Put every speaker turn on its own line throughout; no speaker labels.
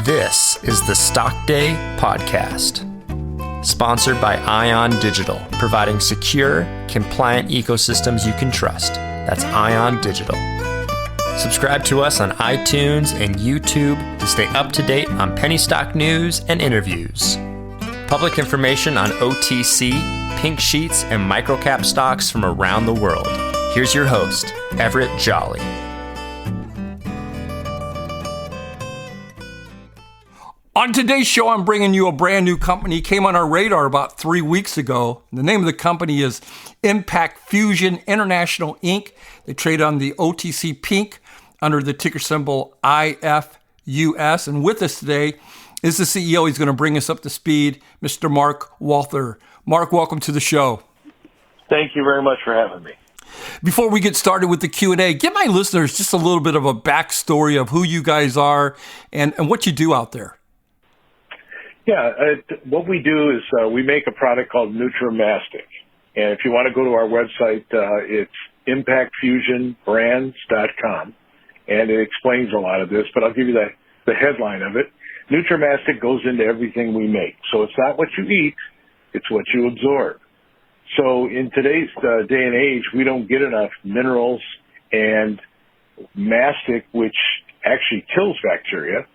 This is the Stock Day Podcast, sponsored by Ion Digital, providing secure, compliant ecosystems you can trust. That's Ion Digital. Subscribe to us on iTunes and YouTube to stay up to date on penny stock news and interviews. Public information on OTC, pink sheets, and microcap stocks from around the world. Here's your host, Everett Jolly.
On today's show, I'm bringing you a brand new company. Came on our radar about 3 weeks ago. The name of the company is Impact Fusion International Inc. They trade on the OTC Pink under the ticker symbol IFUS. And with us today is the CEO. He's going to bring us up to speed, Mr. Marc Walther. Marc, welcome to the show.
Thank you very much for having me.
Before we get started with the Q&A, give my listeners just a little bit of a backstory of who you guys are and what you do out there.
Yeah, what we do is we make a product called Nutri-Mastic. And if you want to go to our website, it's impactfusionbrands.com. And it explains a lot of this, but I'll give you the headline of it. Nutri-Mastic goes into everything we make. So it's not what you eat, it's what you absorb. So in today's day and age, we don't get enough minerals and mastic, which actually kills bacteria.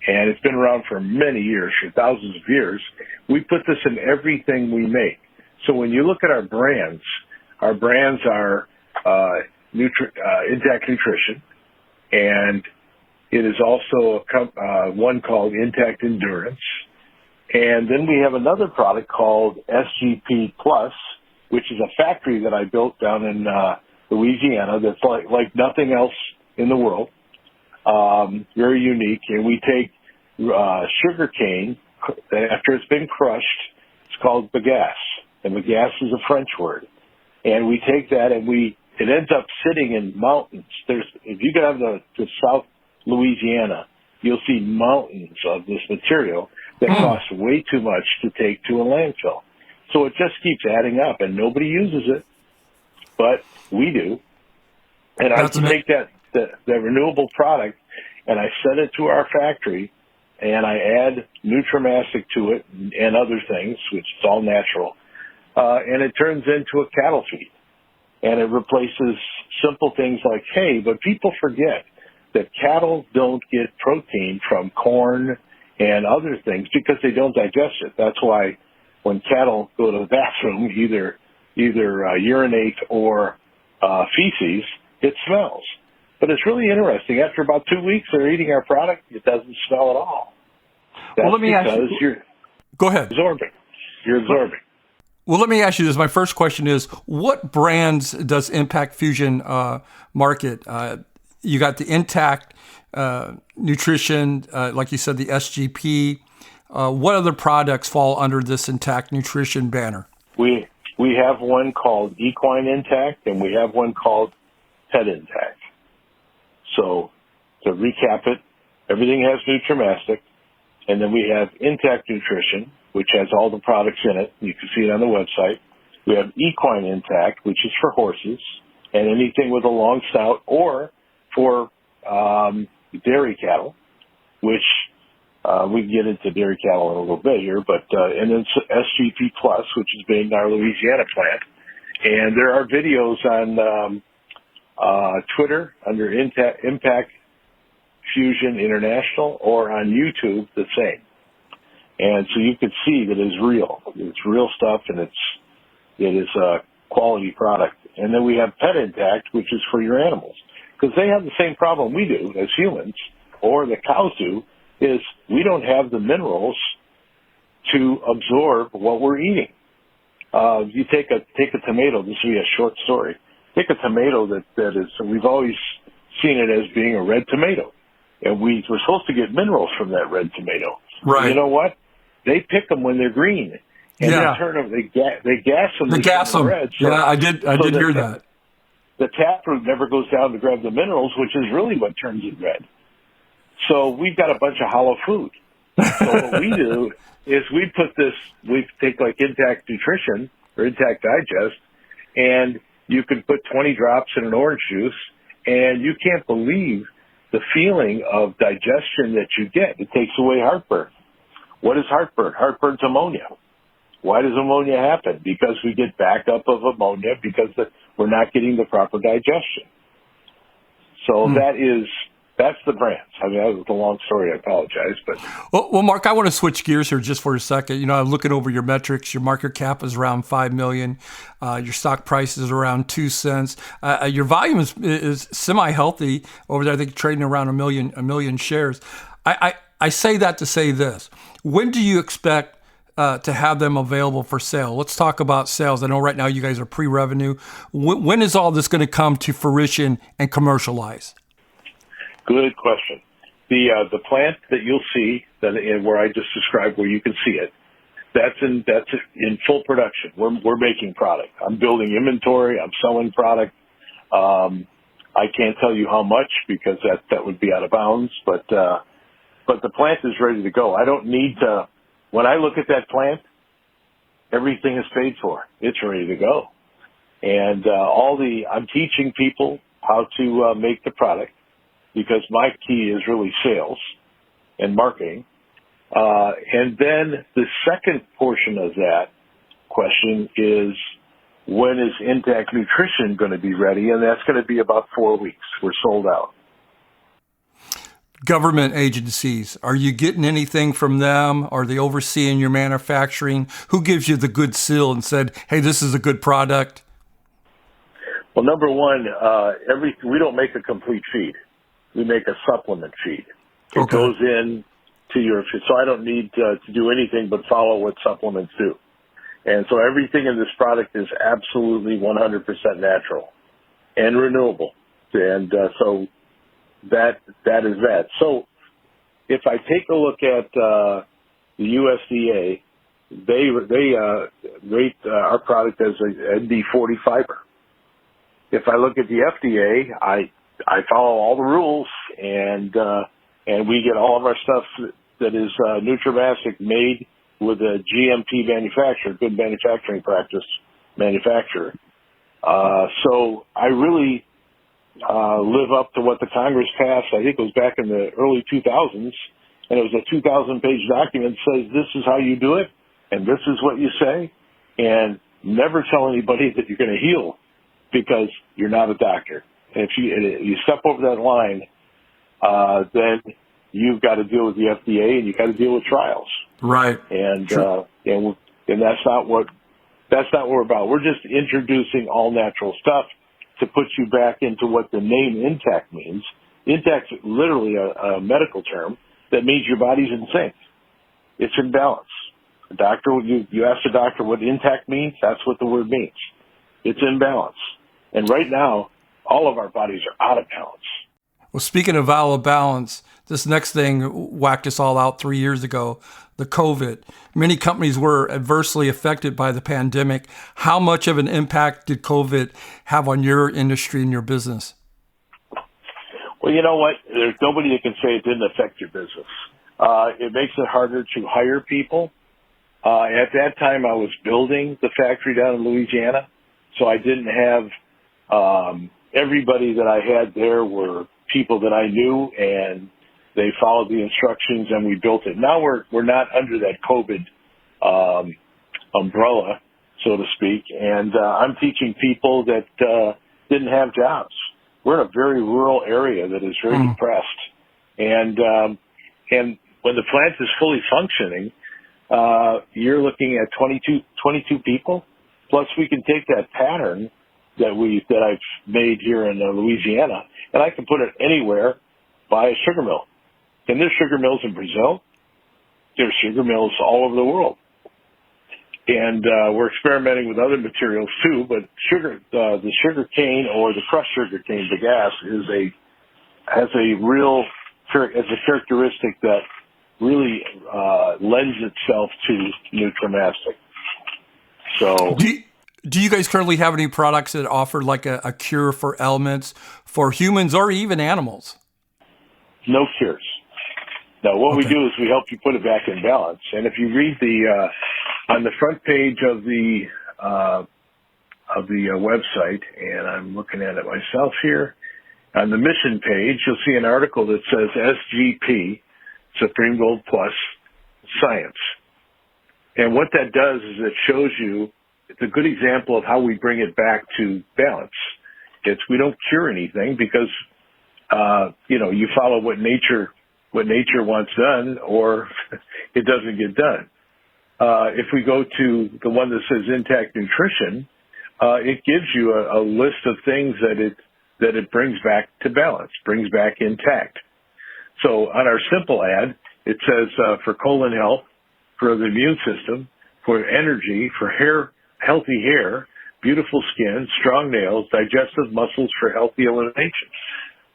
And it's been around for many years, for thousands of years. We put this in everything we make. So when you look at our brands are Intact Nutrition, and it is also one called Intact Endurance. And then we have another product called SGP Plus, which is a factory that I built down in Louisiana that's like nothing else in the world. Very unique, and we take sugar cane after it's been crushed. It's called bagasse, and bagasse is a French word. And we take that, and it ends up sitting in mountains. If you go to South Louisiana, you'll see mountains of this material that costs way too much to take to a landfill. So it just keeps adding up, and nobody uses it, but we do. And I can take that renewable product, and I send it to our factory, and I add Nutri-Mastic to it and other things, which is all natural, and it turns into a cattle feed. And it replaces simple things like hay, but people forget that cattle don't get protein from corn and other things because they don't digest it. That's why when cattle go to the bathroom, either urinate or feces, it smells. But it's really interesting. After about 2 weeks, they're eating our product. It doesn't smell at all. That's
let me ask you. Go ahead.
You're absorbing.
Well, let me ask you this. My first question is, what brands does Impact Fusion market? You got the Intact Nutrition, like you said, the SGP. What other products fall under this Intact Nutrition banner?
We have one called Equine Intact, and we have one called Pet Intact. So to recap it, everything has Nutri-Mastic, and then we have Intact Nutrition, which has all the products in it. You can see it on the website. We have Equine Intact, which is for horses and anything with a long snout, or for dairy cattle, which we can get into dairy cattle in a little bit here, but and then SGP Plus, which is being our Louisiana plant. And there are videos on Twitter under Impact Fusion International, or on YouTube the same. And so you can see that it's real. It's real stuff, and it is a quality product. And then we have Pet Intact, which is for your animals, because they have the same problem we do as humans, or the cows do, is we don't have the minerals to absorb what we're eating. You take a tomato. This will be a short story. Take a tomato that is, we've always seen it as being a red tomato. And we're supposed to get minerals from that red tomato.
Right.
And you know what? They pick them when they're green. And they turn them, they gas them.
They gas them. Red. So, I did hear that.
The taproot never goes down to grab the minerals, which is really what turns it red. So we've got a bunch of hollow food. So what we do is we take like Intact Nutrition or Intact Digest, and you can put 20 drops in an orange juice, and you can't believe the feeling of digestion that you get. It takes away heartburn. What is heartburn? Heartburn's ammonia. Why does ammonia happen? Because we get backup of ammonia because we're not getting the proper digestion. So that's the brands. I mean, that was a long story. I apologize, but
well, Mark, I want to switch gears here just for a second. You know, I'm looking over your metrics. Your market cap is around $5 million. Your stock price is around 2 cents. Your volume is semi-healthy over there. I think trading around a million shares. I say that to say this: when do you expect to have them available for sale? Let's talk about sales. I know right now you guys are pre-revenue. When is all this going to come to fruition and commercialize?
Good question. The plant that you'll see where I just described, where you can see it, that's in full production. We're making product. I'm building inventory. I'm selling product. I can't tell you how much because that would be out of bounds. But the plant is ready to go. I don't need to. When I look at that plant, everything is paid for. It's ready to go. And I'm teaching people how to make the product because my key is really sales and marketing. And then the second portion of that question is, when is Intact Nutrition going to be ready? And that's going to be about 4 weeks. We're sold out.
Government agencies, are you getting anything from them? Are they overseeing your manufacturing? Who gives you the good seal and said, hey, this is a good product?
Well, number one, we don't make a complete feed. We make a supplement feed. It goes in to your, so I don't need to do anything but follow what supplements do. And so everything in this product is absolutely 100% natural and renewable. And so that is that. So if I take a look at the USDA, they rate our product as a ND40 fiber. If I look at the FDA, I follow all the rules, and we get all of our stuff that is Nutri-Mastic made with a GMP manufacturer, good manufacturing practice manufacturer. So I really live up to what the Congress passed. I think it was back in the early 2000s, and it was a 2,000-page document that says this is how you do it, and this is what you say, and never tell anybody that you're going to heal because you're not a doctor. And if you step over that line, then you've got to deal with the FDA and you've got to deal with trials.
Right.
And that's not what we're about. We're just introducing all natural stuff to put you back into what the name Intact means. Intact's literally a medical term that means your body's in sync. It's in balance. The doctor, you ask the doctor what intact means, that's what the word means. It's in balance. And right now, all of our bodies are out of balance.
Well, speaking of out of balance, this next thing whacked us all out 3 years ago, the COVID. Many companies were adversely affected by the pandemic. How much of an impact did COVID have on your industry and your business?
Well, you know what? There's nobody that can say it didn't affect your business. It makes it harder to hire people. At that time, I was building the factory down in Louisiana, so I didn't have everybody that I had there were people that I knew, and they followed the instructions, and we built it. Now we're not under that COVID umbrella, so to speak, and I'm teaching people that didn't have jobs. We're in a very rural area that is very depressed, and when the plant is fully functioning, you're looking at 22 people. Plus, we can take that pattern that I've made here in Louisiana, and I can put it anywhere by a sugar mill. And there's sugar mills in Brazil. There's sugar mills all over the world. And we're experimenting with other materials too, but the sugar cane or the crushed sugar cane, the gas, has a characteristic that really lends itself to Nutri-Mastic. So,
do you guys currently have any products that offer like a cure for ailments for humans or even animals?
No cures. No, what we do is we help you put it back in balance. And if you read on the front page of the website, and I'm looking at it myself here, On the mission page, you'll see an article that says SGP, Supreme Gold Plus, Science. And what that does is it shows you, it's a good example of how we bring it back to balance. We don't cure anything because, you follow what nature wants done, or it doesn't get done. If we go to the one that says Intact Nutrition, it gives you a list of things that it brings back to balance, brings back intact. So on our simple ad, it says for colon health, for the immune system, for energy, for hair, healthy hair, beautiful skin, strong nails, digestive muscles for healthy elimination.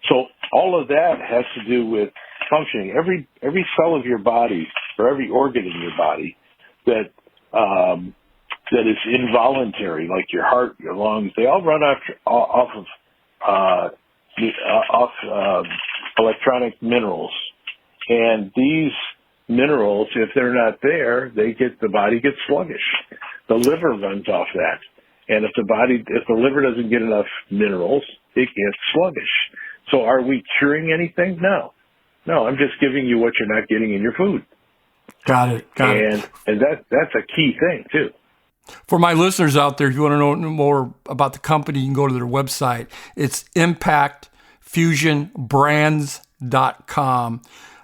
So all of that has to do with functioning. Every cell of your body, or every organ in your body that is involuntary, like your heart, your lungs, they all run off of electronic minerals. And these minerals, if they're not there, the body gets sluggish. The liver runs off that. And if the liver doesn't get enough minerals, it gets sluggish. So are we curing anything? No, I'm just giving you what you're not getting in your food.
Got it.
And that's a key thing too.
For my listeners out there, if you want to know more about the company, you can go to their website. It's impactfusionbrands.com.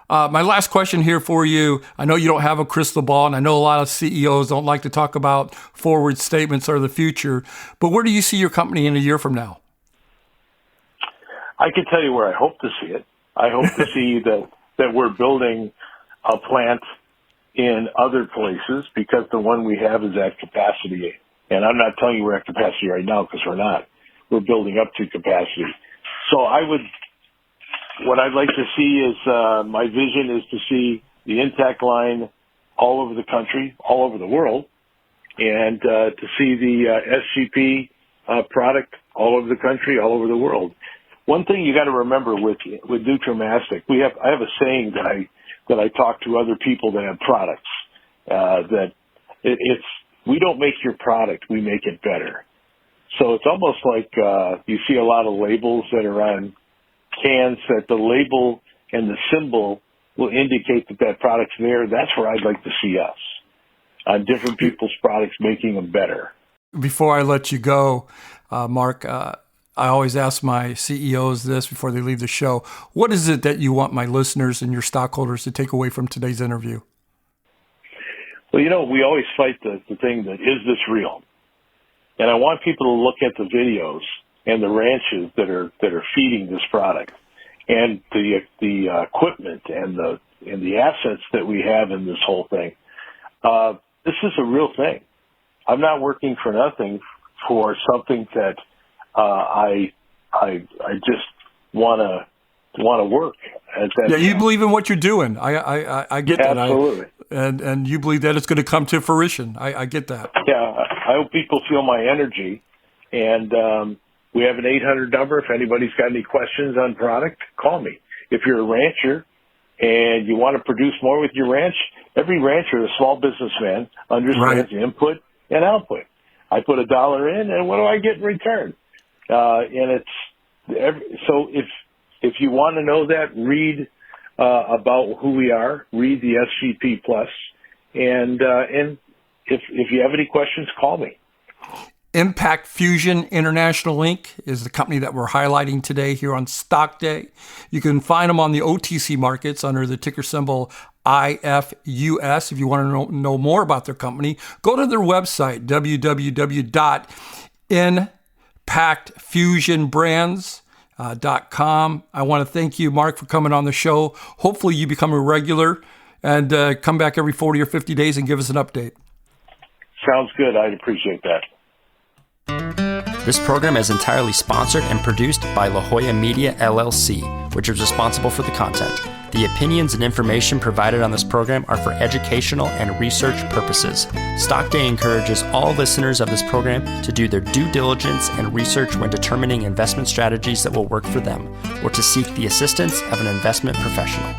My last question here for you. I know you don't have a crystal ball, and I know a lot of CEOs don't like to talk about forward statements or the future, but where do you see your company in a year from now?
I can tell you where I hope to see it. I hope to see that we're building a plant in other places, because the one we have is at capacity. And I'm not telling you we're at capacity right now, because we're not. We're building up to capacity. So what I'd like to see is, my vision is to see the Intact line all over the country, all over the world, and to see the SGP product all over the country, all over the world. One thing you got to remember with Nutri-Mastic, I have a saying that I talk to other people that have products, that we don't make your product, we make it better. So it's almost like you see a lot of labels that are on cans, that the label and the symbol will indicate that product's there. That's where I'd like to see us, on different people's products, making them better.
Before I let you go, Marc, I always ask my CEOs this before they leave the show. What is it that you want my listeners and your stockholders to take away from today's interview?
Well, we always fight the thing that, is this real? And I want people to look at the videos and the ranches that are feeding this product, and the equipment and the assets that we have in this whole thing. This is a real thing. I'm not working for nothing for something that I just want to work.
You believe in what you're doing. I get that.
Absolutely.
And you believe that it's going to come to fruition. I get that.
Yeah, I hope people feel my energy. And we have an 800 number. If anybody's got any questions on product, call me. If you're a rancher and you want to produce more with your ranch, every rancher, a small businessman, understands input and output. I put $1 in, and what do I get in return? So if you want to know that, read about who we are, read the SGP Plus, and if you have any questions, call me.
Impact Fusion International Inc. is the company that we're highlighting today here on Stock Day. You can find them on the OTC markets under the ticker symbol IFUS. If you want to know more about their company, go to their website, www.impactfusionbrands.com. I want to thank you, Marc, for coming on the show. Hopefully you become a regular and come back every 40 or 50 days and give us an update.
Sounds good. I'd appreciate that.
This program is entirely sponsored and produced by La Jolla Media, LLC, which is responsible for the content. The opinions and information provided on this program are for educational and research purposes. Stock Day encourages all listeners of this program to do their due diligence and research when determining investment strategies that will work for them, or to seek the assistance of an investment professional.